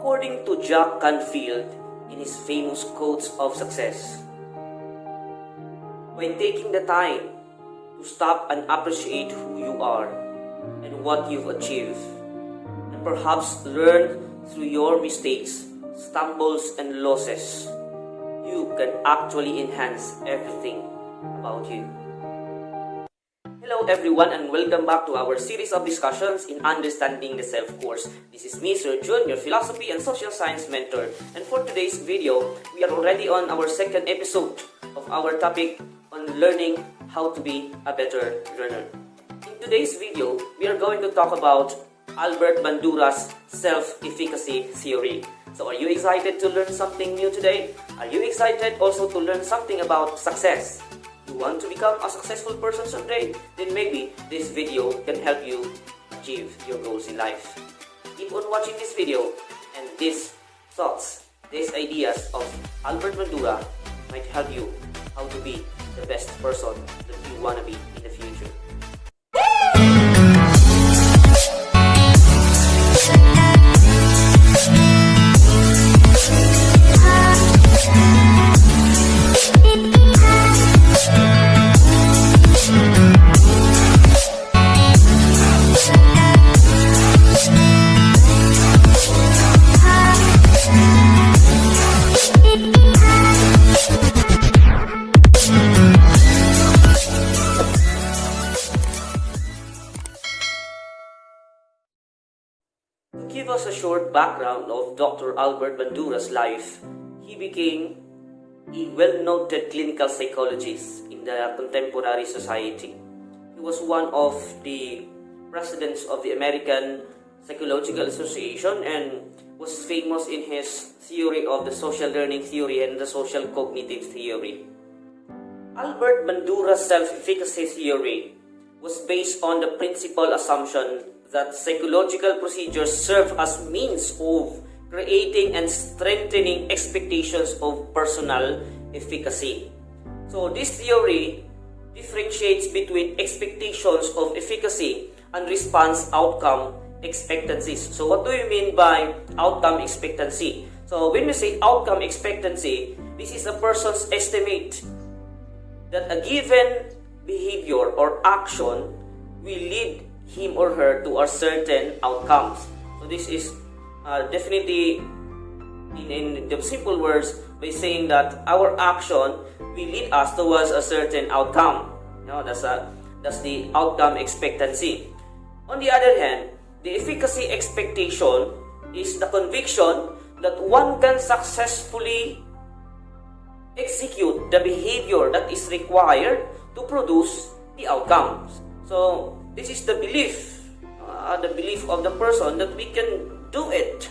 According to Jack Canfield in his famous quotes of success, by taking the time to stop and appreciate who you are and what you've achieved, and perhaps learn through your mistakes, stumbles, and losses, you can actually enhance everything about you. Hello everyone, and welcome back to our series of discussions in Understanding the Self course. This is me, Sir Jun, your philosophy and social science mentor. And for today's video, we are already on our second episode of our topic on learning how to be a better learner. In today's video, we are going to talk about Albert Bandura's self-efficacy theory. So are you excited to learn something new today? Are you excited also to learn something about success? You want to become a successful person someday? Then maybe this video can help you achieve your goals in life. Keep on watching this video, and these thoughts, these ideas of Albert Bandura might help you how to be the best person that you want to be in the future. To give us a short background of Dr. Albert Bandura's life, he became a well-noted clinical psychologist in the contemporary society. He was one of the presidents of the American Psychological Association and was famous in his theory of the social learning theory and the social cognitive theory. Albert Bandura's self-efficacy theory was based on the principal assumption that psychological procedures serve as means of creating and strengthening expectations of personal efficacy. So this theory differentiates between expectations of efficacy and response outcome expectancies. So what do you mean by outcome expectancy? So when we say outcome expectancy, this is a person's estimate that a given behavior or action will lead him or her to a certain outcomes. So this is definitely in the simple words by saying that our action will lead us towards a certain outcome. That's the outcome expectancy. On the other hand, the efficacy expectation is the conviction that one can successfully execute the behavior that is required to produce the outcomes. So this is the belief of the person that we can do it.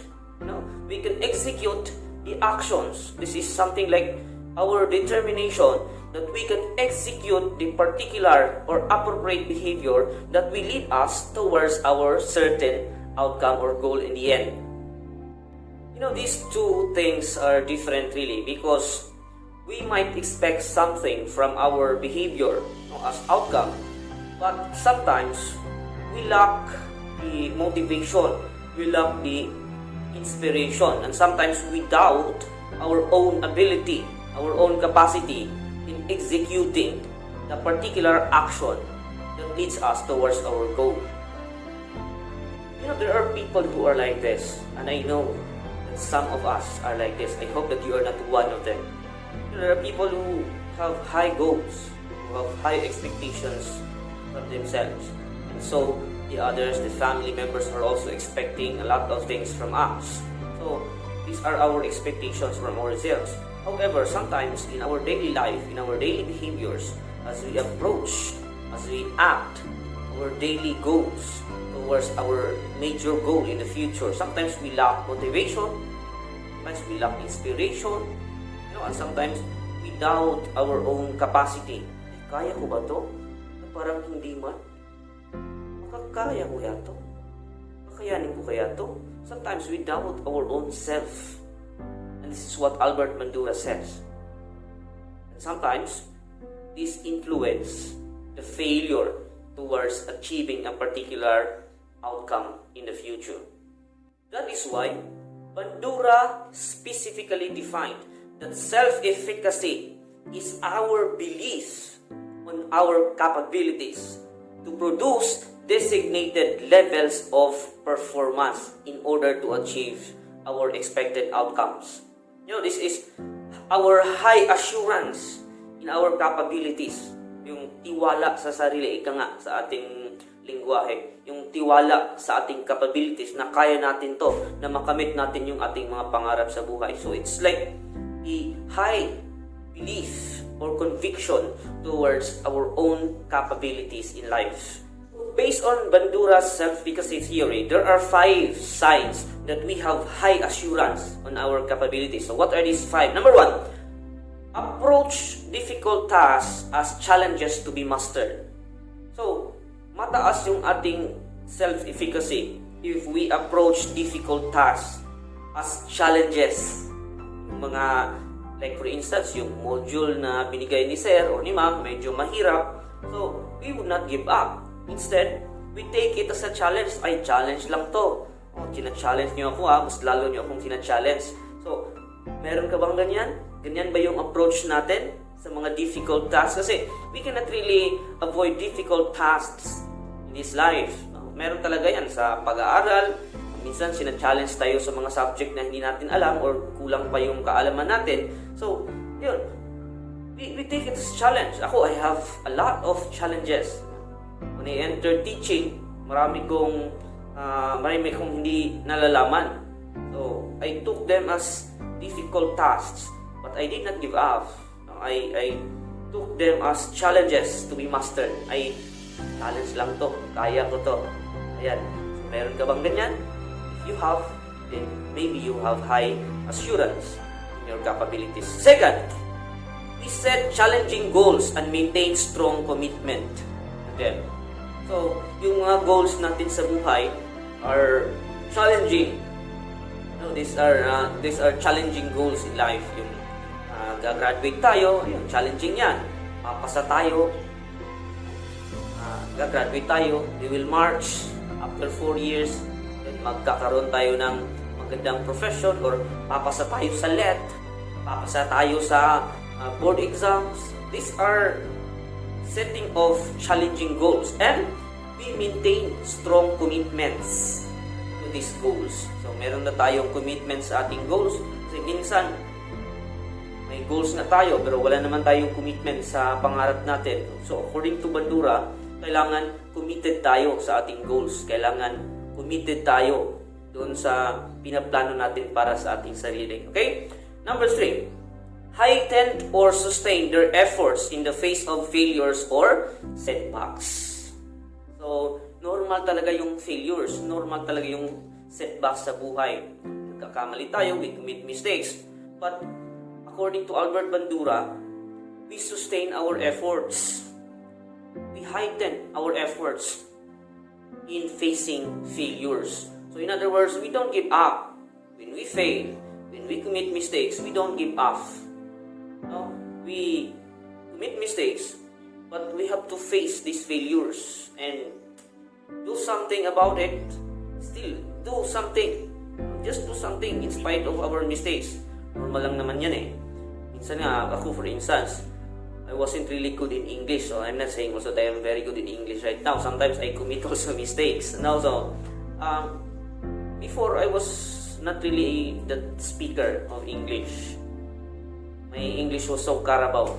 We can execute the actions. This is something like our determination that we can execute the particular or appropriate behavior that will lead us towards our certain outcome or goal in the end. These two things are different really, because we might expect something from our behavior as outcome, but sometimes we lack the motivation, we lack the inspiration, and sometimes we doubt our own ability, our own capacity in executing the particular action that leads us towards our goal. There are people who are like this, and I know that some of us are like this. I hope that you are not one of them. There are people who have high goals, who have high expectations from themselves, and so the others, the family members, are also expecting a lot of things from us. So these are our expectations from ourselves. However, sometimes in our daily life, in our daily behaviors, as we approach, as we act, our daily goals towards our major goal in the future, sometimes we lack motivation, sometimes we lack inspiration, and sometimes we doubt our own capacity. Kaya ko ba to? Parang hindi man. Makakaya ko kaya to? Kakayanin ko kaya to? Sometimes we doubt our own self. And this is what Albert Bandura says. And sometimes this influences the failure towards achieving a particular outcome in the future. That is why Bandura specifically defined that self-efficacy is our belief on our capabilities to produce designated levels of performance in order to achieve our expected outcomes. This is our high assurance in our capabilities. Yung tiwala sa sarili, ika nga sa ating lingwahe. Yung tiwala sa ating capabilities na kaya natin to, na makamit natin yung ating mga pangarap sa buhay. So it's like a high belief or conviction towards our own capabilities in life. Based on Bandura's self-efficacy theory, there are 5 signs that we have high assurance on our capabilities. So what are these 5? Number 1, approach difficult tasks as challenges to be mastered. So, mataas yung ating self-efficacy if we approach difficult tasks as challenges. Yung mga, like for instance, yung module na binigay ni Sir o ni Ma'am, medyo mahirap. So, we would not give up. Instead, we take it as a challenge. Ay, challenge lang to. Tina-challenge niyo ako mas lalo niyo akong tina-challenge. So, meron ka bang ganyan? Ganyan ba yung approach natin sa mga difficult tasks? Kasi we cannot really avoid difficult tasks in this life. Meron talaga yan sa pag-aaral. Minsan, sina-challenge tayo sa mga subject na hindi natin alam or kulang pa yung kaalaman natin. So, yun. We take it as a challenge. Ako, I have a lot of challenges. When I entered teaching, marami kong hindi nalalaman. So, I took them as difficult tasks, but I did not give up. I took them as challenges to be mastered. I challenge lang to, kaya ko to. Ayan. So, meron ka bang ganyan? If you have, then maybe you have high assurance in your capabilities. Second, we set challenging goals and maintain strong commitment to them. So, yung mga goals natin sa buhay are challenging. These are challenging goals in life. Yung gagraduate tayo, yun, challenging yan. Papasa tayo, gagraduate tayo, we will march after 4 years, then magkakaroon tayo ng magandang profession, or papasa tayo sa LET, papasa tayo sa board exams. These are setting of challenging goals, and we maintain strong commitments to these goals. So, meron na tayong commitment sa ating goals. Kasi minsan, may goals na tayo, pero wala naman tayong commitment sa pangarap natin. So, according to Bandura, kailangan committed tayo sa ating goals. Kailangan committed tayo doon sa pinaplano natin para sa ating sarili. Okay? Number 3. Heighten or sustain their efforts in the face of failures or setbacks. So, normal talaga yung failures. Normal talaga yung setbacks sa buhay. Nagkakamali tayo, we commit mistakes. But, according to Albert Bandura, we sustain our efforts. We heighten our efforts in facing failures. So, in other words, we don't give up. When we fail, when we commit mistakes, we don't give up. No, we commit mistakes, but we have to face these failures and do something about it. Still, do something. Just do something in spite of our mistakes. Normal lang naman yan eh. Minsan nga, ako for instance, I wasn't really good in English, so I'm not saying also that I'm very good in English right now. Sometimes I commit also mistakes. And also, before I was not really the speaker of English. My English was so carabao.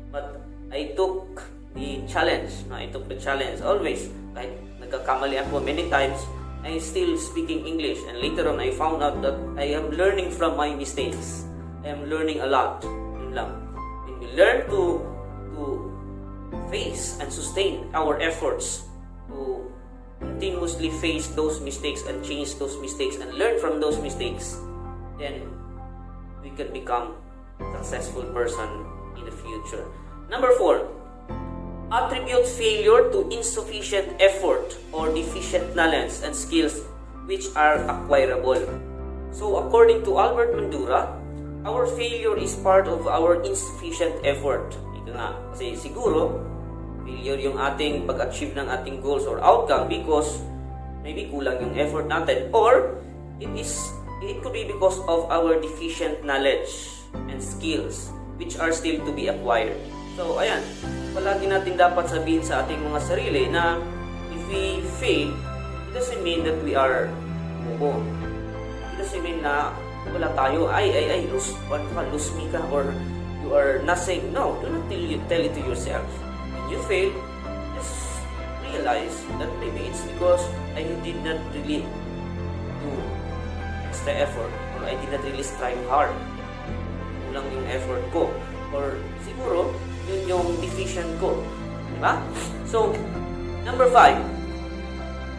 But I took the challenge. I took the challenge always. Kahit nagkakamali ako many times, I still speaking English. And later on, I found out that I am learning from my mistakes. I am learning a lot. Yun lang. When we learn to face and sustain our efforts to continuously face those mistakes and change those mistakes and learn from those mistakes, then we can become successful person in the future. Number 4, attribute failure to insufficient effort or deficient knowledge and skills which are acquirable. So, according to Albert Bandura, our failure is part of our insufficient effort. Ito nga, kasi siguro, failure yung ating pag-achieve ng ating goals or outcome because maybe kulang yung effort natin, or it is it could be because of our deficient knowledge and skills which are still to be acquired. So, ayan, palagi natin dapat sabihin sa ating mga sarili na if we fail, it doesn't mean that we are mubo. It doesn't mean na wala tayo, lose me ka, or you are nothing. No, do not tell it to yourself. When you fail, just realize that maybe it's because I did not really do extra effort, or I did not really strive hard. Kulang yung effort ko, or siguro yun yung deficient ko, diba? So, number 5,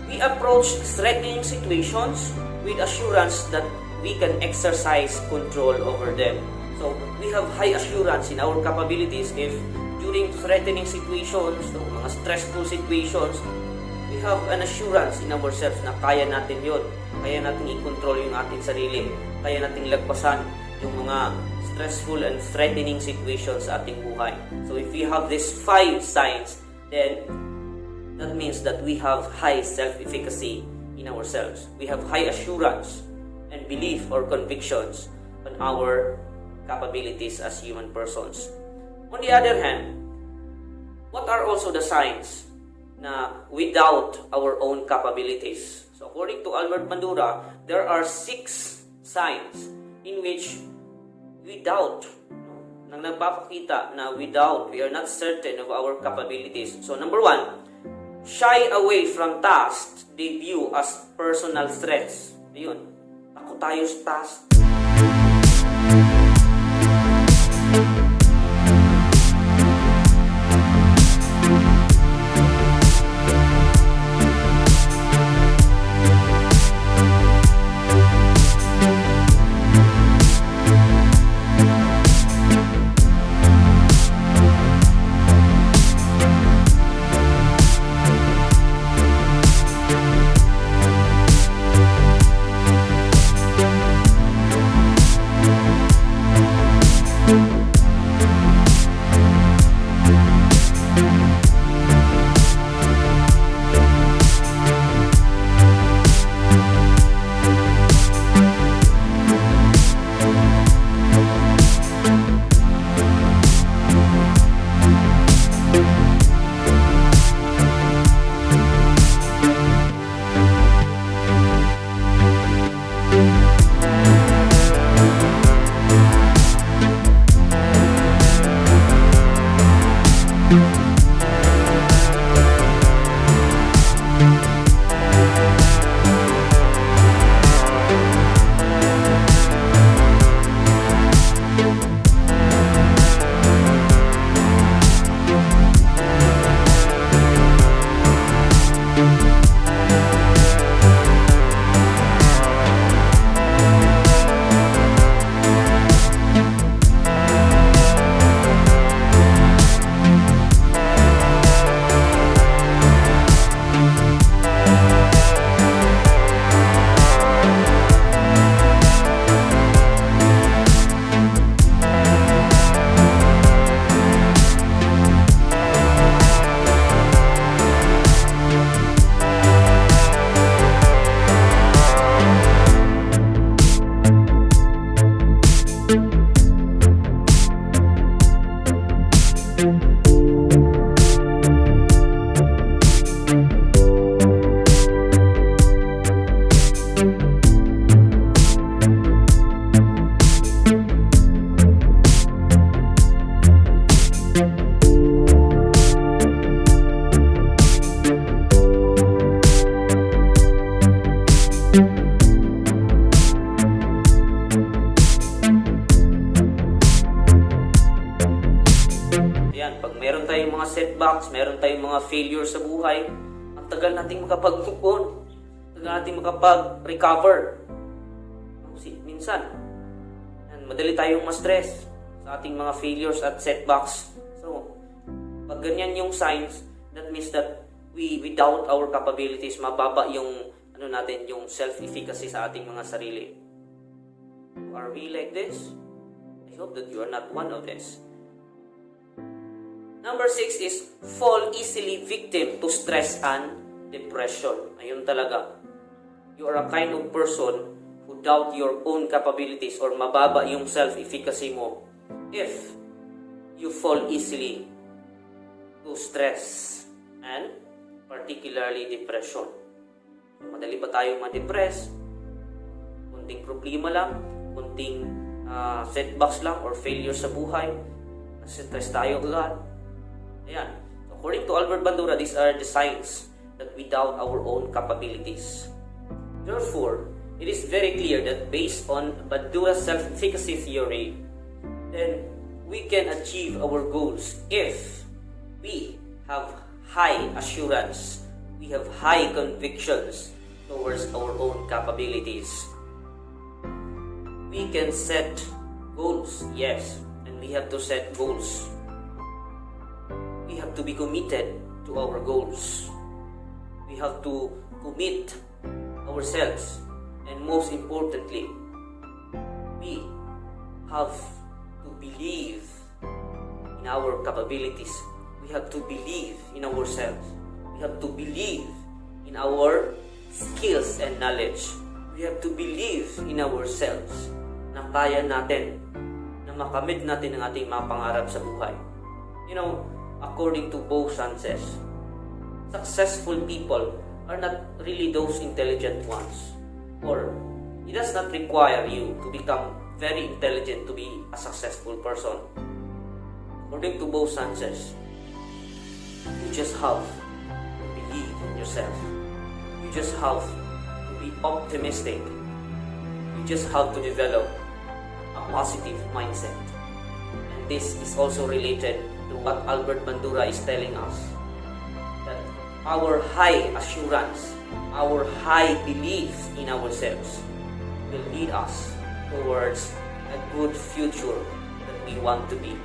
we approach threatening situations with assurance that we can exercise control over them. So, we have high assurance in our capabilities if during threatening situations, so mga stressful situations, we have an assurance in ourselves na kaya natin yun. Kaya natin i-control yung ating sarili. Kaya natin lagpasan yung mga stressful and threatening situations sa ating buhay. So, if we have these 5 signs, then that means that we have high self-efficacy in ourselves. We have high assurance and belief or convictions on our capabilities as human persons. On the other hand, what are also the signs na we doubt our own capabilities? So according to Albert Bandura, there are 6 signs in which we doubt, nang nagpapakita na we doubt, we are not certain of our capabilities. So number 1, shy away from tasks they view as personal threats. Ayun, takot tayo sa task. setbacks, meron tayong mga failure sa buhay, ang tagal nating makapag-move on, tagal nating makapag-recover. Minsan, madali tayong ma-stress sa ating mga failures at setbacks. So, pag ganyan yung signs, that means that we doubt our capabilities, mababa yung yung self-efficacy sa ating mga sarili. Are we like this? I hope that you are not one of this. Number 6 is fall easily victim to stress and depression. Ayun talaga. You are a kind of person who doubt your own capabilities or mababa yung self-efficacy mo if you fall easily to stress and particularly depression. Madali ba tayo ma-depress? Kunting problema lang, kunting setbacks lang or failure sa buhay, stress tayo agad. Ayan. According to Albert Bandura, these are the signs that we doubt our own capabilities. Therefore, it is very clear that based on Bandura's self-efficacy theory, then we can achieve our goals if we have high assurance, we have high convictions towards our own capabilities. We can set goals, yes, and we have to set goals. We have to be committed to our goals. We have to commit ourselves, and most importantly, we have to believe in our capabilities. We have to believe in ourselves. We have to believe in our skills and knowledge. We have to believe in ourselves na kaya natin, na makamit natin ang ating mga pangarap sa buhay. You know, according to Bo Sanchez, successful people are not really those intelligent ones. Or, it does not require you to become very intelligent to be a successful person. According to Bo Sanchez, you just have to believe in yourself. You just have to be optimistic. You just have to develop a positive mindset. And this is also related to what Albert Bandura is telling us. That our high assurance, our high belief in ourselves will lead us towards a good future that we want to be.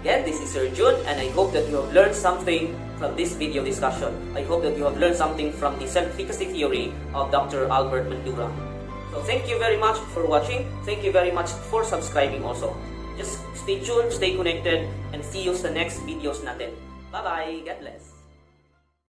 Again, this is Sir Jun, and I hope that you have learned something from this video discussion. I hope that you have learned something from the self-efficacy theory of Dr. Albert Bandura. So thank you very much for watching. Thank you very much for subscribing also. Just stay tuned, stay connected, and see you sa next videos natin. Bye-bye! God bless!